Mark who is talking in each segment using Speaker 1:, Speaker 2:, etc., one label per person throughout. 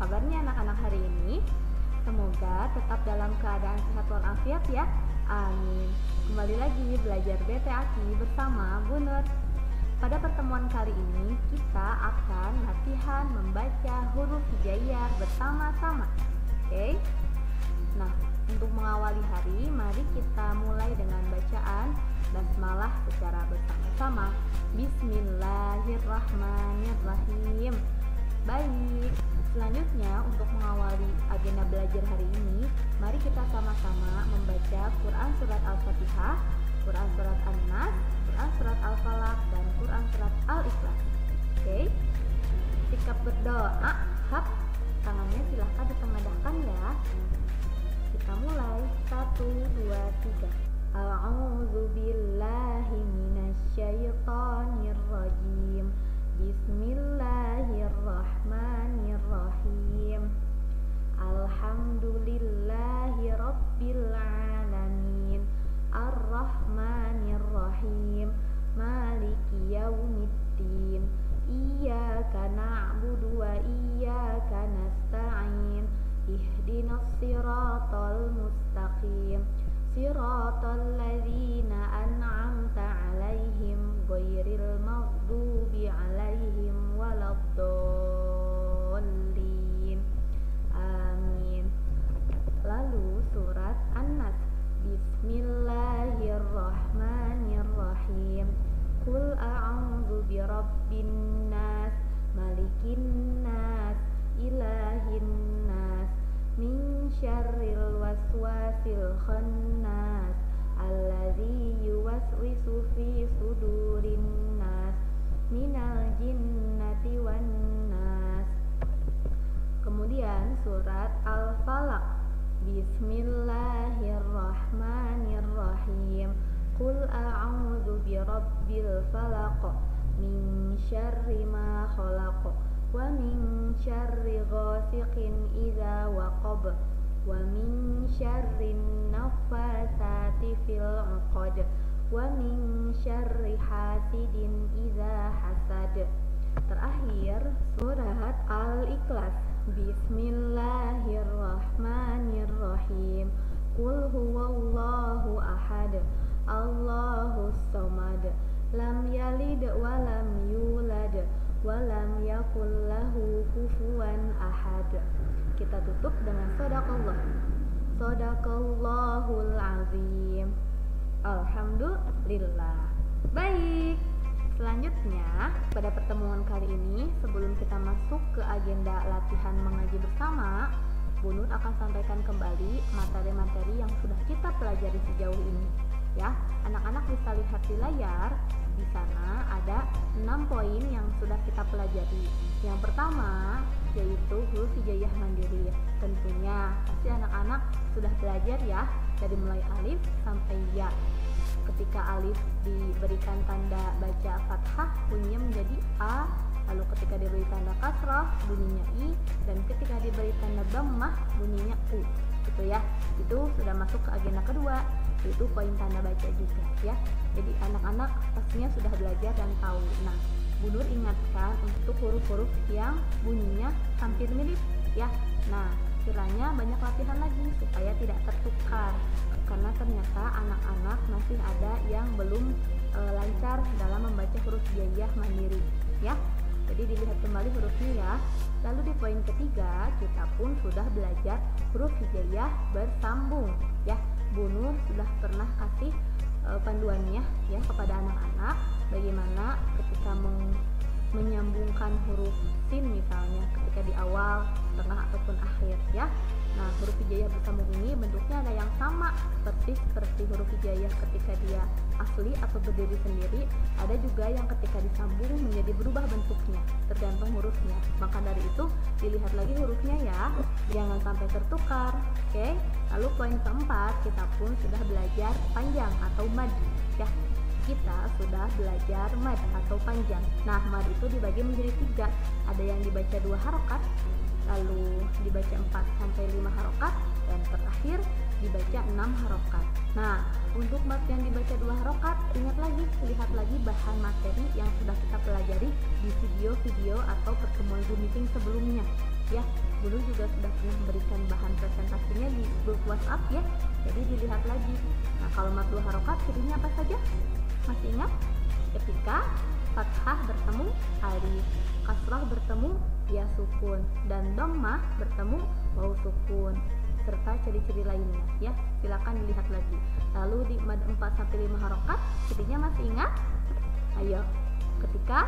Speaker 1: kabarnya anak-anak hari ini? Semoga tetap dalam keadaan sehat walafiat ya. Amin. Kembali lagi belajar BTAKI bersama Bu Nur. Pada pertemuan kali ini kita akan latihan membaca huruf hijaiyah bersama-sama. Oke? Nah, untuk mengawali hari, mari kita mulai dengan bacaan basmalah secara bersama-sama. Bismillahirrahmanirrahim. Baik, selanjutnya untuk mengawali agenda belajar hari ini, mari kita sama-sama membaca Quran Surat Al-Fatihah, Quran Surat An-Nas, Quran Surat Al-Falaq, dan Quran Surat Al-Ikhlas. Oke? Sikap berdoa, tangannya silahkan ditengadahkan ya. Kita mulai, 1, 2, 3. A'udzu billahi minasyaitonir rajim. Bismillahirrahmanirrahim. Alhamdulillahi rabbil alamin. Ar-Rahmanir-Rahim. Maliki yaumiddin. Iyyaka na'budu wa iyyaka nasta'in. Ihdinas siratal mustaqim. Siratal ladzina an'amta 'alaihim ghairil maghdubi 'alaihim waladdallin. Amin. Lalu surat An-Nas. Bismillahirrahmanirrahim. Qul a'udzu birabbin nas, malikin nas, ilahin nas, min syarril waswasil khannas, alladzi yuwaswisu fi sudurin nas, minal jinnati wan nas. Kemudian surat Al-Falaq. Bismillahirrahmanirrahim. Qul a'udzu birabbil falaq, min syarri ma khalaq, wa min syarri ghasiqin idza waqab, wa min syarri naffasati fil 'uqad, wa min syarri hasidin idza hasad. Terakhir surat Al-Ikhlas. Bismillahirrahmanirrahim. Qul huwallahu ahad, Allahus samad, lam yalid wa lam yulad, wa lam yakul lahu kufuwan ahad. Kita tutup dengan shadaqallah. Shadaqallahul azim. Alhamdulillah. Baik. Selanjutnya, pada pertemuan kali ini, sebelum kita masuk ke agenda latihan mengaji bersama, Bu Nur akan sampaikan kembali materi-materi yang sudah kita pelajari sejauh ini. Ya, anak-anak bisa lihat di layar. Di sana ada 6 poin yang sudah kita pelajari. Yang pertama yaitu huruf hijaiyah mandiri. Tentunya pasti anak-anak sudah belajar ya, dari mulai alif sampai ya. Ketika alif diberikan tanda baca fathah, bunyinya menjadi A. Lalu ketika diberi tanda kasrah, bunyinya I. Dan ketika diberi tanda dhammah, bunyinya U. Gitu ya. Itu sudah masuk ke agenda kedua, yaitu poin tanda baca juga ya. Jadi anak-anak pastinya sudah belajar dan tahu. Nah, Bu Nur ingatkan untuk huruf-huruf yang bunyinya hampir mirip ya. Nah, kiranya banyak latihan lagi supaya tidak tertukar, karena ternyata anak-anak masih ada yang belum lancar dalam membaca huruf hijaiyah mandiri ya. Jadi dilihat kembali hurufnya ya. Lalu di poin ketiga kita pun sudah belajar huruf hijaiyah bersambung ya. Bu Nur sudah pernah kasih panduannya ya kepada anak-anak bagaimana ketika menyambungkan huruf sin misalnya ketika di awal, tengah ataupun akhir ya. Nah, huruf hijaiyah bersambung ini bentuknya ada yang sama persis seperti huruf hijaiyah ketika dia asli atau berdiri sendiri, ada juga yang ketika disambung menjadi berubah bentuknya tergantung hurufnya. Maka dari itu dilihat lagi hurufnya ya, jangan sampai tertukar. Oke. Lalu poin keempat, kita pun sudah belajar panjang atau mad ya. Kita sudah belajar mad atau panjang. Nah, mad itu dibagi menjadi 3. Ada yang dibaca 2 harokat, lalu dibaca 4 sampai 5 harokat, dan terakhir dibaca 6 harokat. Nah, untuk mad yang dibaca 2 harokat, ingat lagi, lihat lagi bahan materi yang sudah kita pelajari di video-video atau pertemuan Zoom meeting sebelumnya ya. Dulu juga sudah pernah memberikan bahan presentasinya di grup WhatsApp ya, jadi dilihat lagi. Nah, kalau mad 2 harokat cirinya apa saja? Masih ingat? Ketika fathah bertemu alif, kasrah bertemu ya sukun, dan dhammah bertemu waw sukun, serta ciri-ciri lainnya ya. Silakan dilihat lagi. Lalu di mad 4 sampai 5 harokat cirinya masih ingat? Ayo, ketika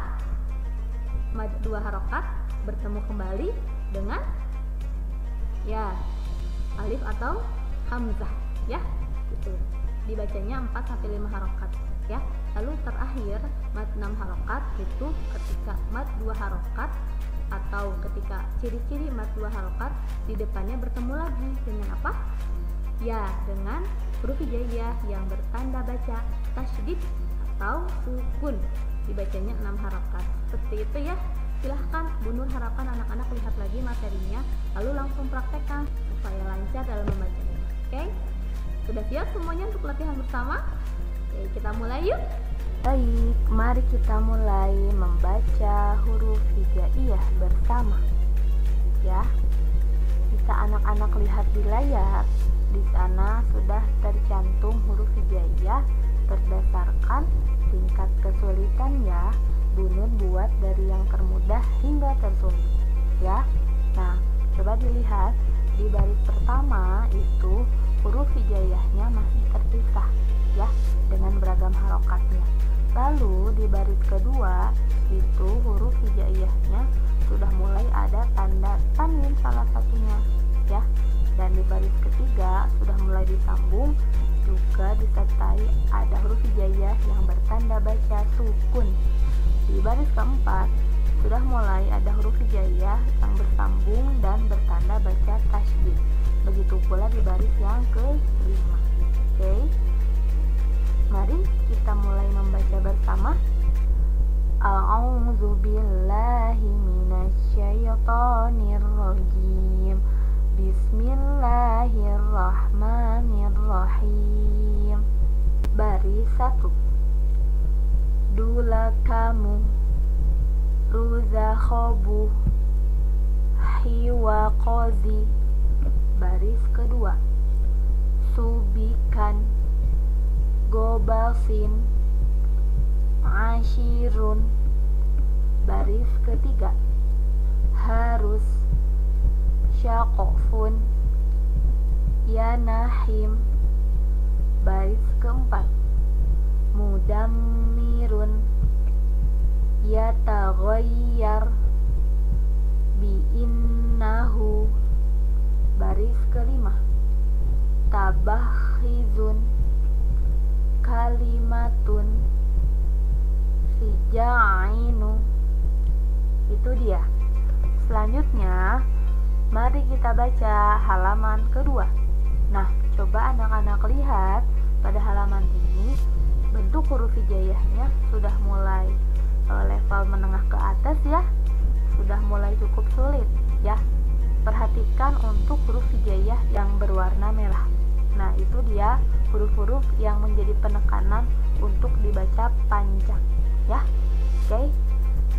Speaker 1: mad 2 harokat bertemu kembali dengan ya alif atau hamzah ya, gitu. Dibacanya 4 sampai 5 harokat ya. Lalu terakhir mad 6 harokat itu ketika mad 2 harokat atau ketika ciri-ciri mad 2 harokat di depannya bertemu lagi dengan apa? Ya, dengan huruf hijaiyah yang bertanda baca tasydid atau sukun. Dibacanya 6 harokat. Seperti itu ya. Silahkan Bu Nur harapkan anak-anak lihat lagi materinya, lalu langsung praktekkan supaya lancar dalam membacanya. Oke? Sudah siap semuanya untuk latihan bersama? Oke, kita mulai yuk. Baik, mari kita mulai membaca huruf hijaiyah bersama. Ya. Bisa anak-anak lihat di layar. Di sana sudah tercantum huruf hijaiyah berdasarkan tingkat kesulitan ya. Bu Nur buat dari yang termudah hingga tersulit ya. Nah, coba dilihat di baris pertama itu huruf hijaiyahnya masih terpisah ya dengan beragam harokatnya. Lalu di baris kedua itu huruf hijaiyahnya sudah mulai ada tanda tanwin salah satunya ya. Dan di baris ketiga sudah mulai disambung, juga disertai ada huruf hijaiyah yang bertanda baca sukun. Di baris keempat sudah mulai ada huruf hijaiyah yang bersambung dan bertanda baca tasydid. Begitu pula di baris yang kelima. Oke. Mari kita mulai membaca bersama. A'udzu billahi minasyaitonir rajim. Bismillahirrahmanirrahim. Baris 1. Dula kamu Ruza khobu Hiwa kozi. Baris kedua. Subikan Gobasin Ashirun. Baris ketiga. Harus Syaqofun Yanahim. Baris keempat. Mudammirun Yataghayyar Bi'innahu. Baris kelima. Tabakhizun Kalimatun Sija'inu. Itu dia. Selanjutnya mari kita baca halaman kedua. Nah, coba anak-anak lihat pada halaman ini bentuk huruf hijaiyahnya sudah mulai level menengah ke atas ya, sudah mulai cukup sulit ya. Perhatikan untuk huruf hijaiyah yang berwarna merah. Nah, itu dia huruf-huruf yang menjadi penekanan untuk dibaca panjang ya. Oke.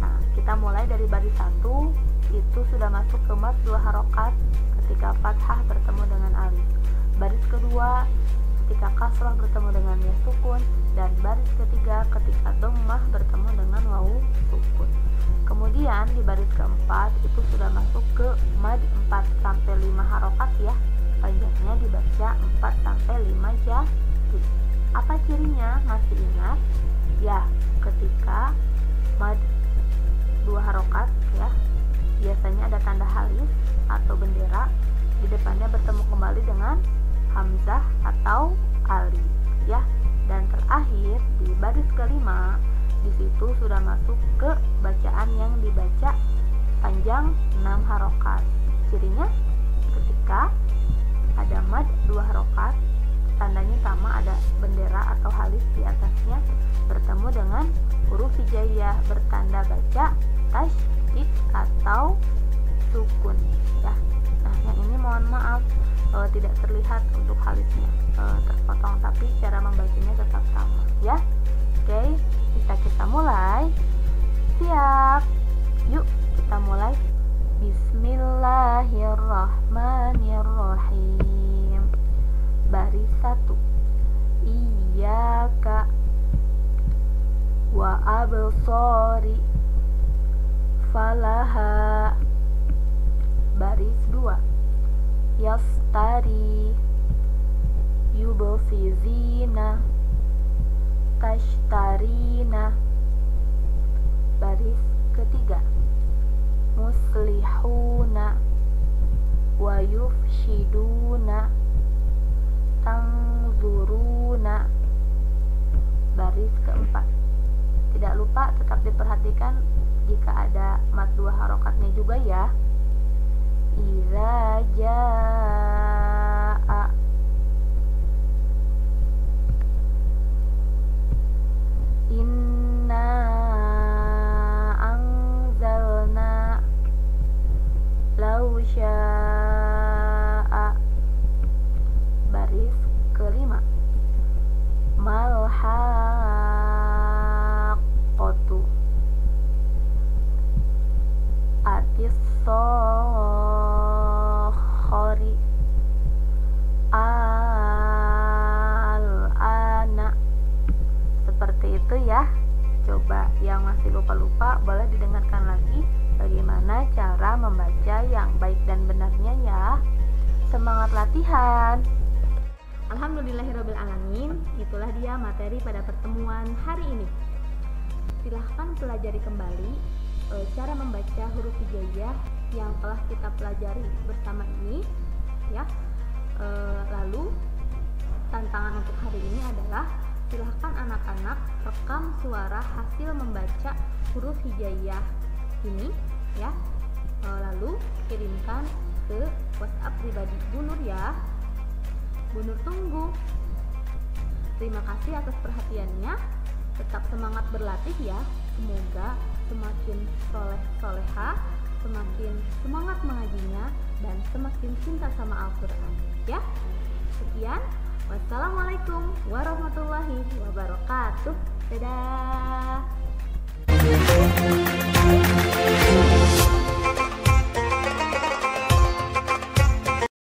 Speaker 1: Nah, kita mulai dari baris 1 itu sudah masuk ke mad 2 harokat ketika fathah bertemu dengan alif. Baris kedua ketika kasrah bertemu dengan ya sukun, dan baris ketiga ketika dhammah bertemu dengan waw sukun. Kemudian di baris keempat itu sudah masuk ke mad 4 sampai 5 harokat ya. Panjangnya dibaca 4 sampai 5 jari. Apa cirinya? Masih ingat? Ya, ketika mad 2 harokat ya, biasanya ada tanda halif atau bendera, di depannya bertemu kembali dengan hamzah atau alif ya. Dan terakhir di baris kelima di situ sudah masuk ke bacaan yang dibaca panjang 6 harokat. Cirinya ketika ada mad 2 harokat, tandanya sama, ada bendera atau halif di atasnya bertemu dengan huruf hijaiyah bertanda baca tasydid atau sukun ya. Nah, yang ini mohon maaf tidak terlihat untuk halifnya terpotong, tapi cara membacanya tetap sama ya. Oke, bisa kita mulai. Siap, yuk kita mulai. Bismillahirrahmanirrahim. Baris 1. Iyyaka wa absori falaha. Baris 2. Yastari yubsizina tashtarina. Baris ketiga. Muslihuna wa yufshiduna tangzuruna. Baris keempat. Tidak lupa tetap diperhatikan jika ada mad 2 harokatnya juga ya. Iza jaa. Inna anzalna law syaa. Baris kelima. Malhaqqatu atis-sokhori al-ana. Seperti itu ya. Coba yang masih lupa-lupa boleh didengarkan lagi bagaimana cara membaca yang baik dan benarnya ya. Semangat latihan. Alhamdulillahirrabbilalamin. Itulah dia materi pada pertemuan hari ini. Silahkan pelajari kembali cara membaca huruf hijaiyah yang telah kita pelajari bersama ini ya. Lalu tantangan untuk hari ini adalah silahkan anak-anak rekam suara hasil membaca huruf hijaiyah ini ya. Lalu kirimkan ke WhatsApp pribadi Bu Nur ya. Bu Nur tunggu. Terima kasih atas perhatiannya. Tetap semangat berlatih ya. Semoga semakin soleh-soleha, semakin semangat mengajinya, dan semakin cinta sama Al-Quran ya. Sekian. Wassalamualaikum warahmatullahi wabarakatuh. Dadah.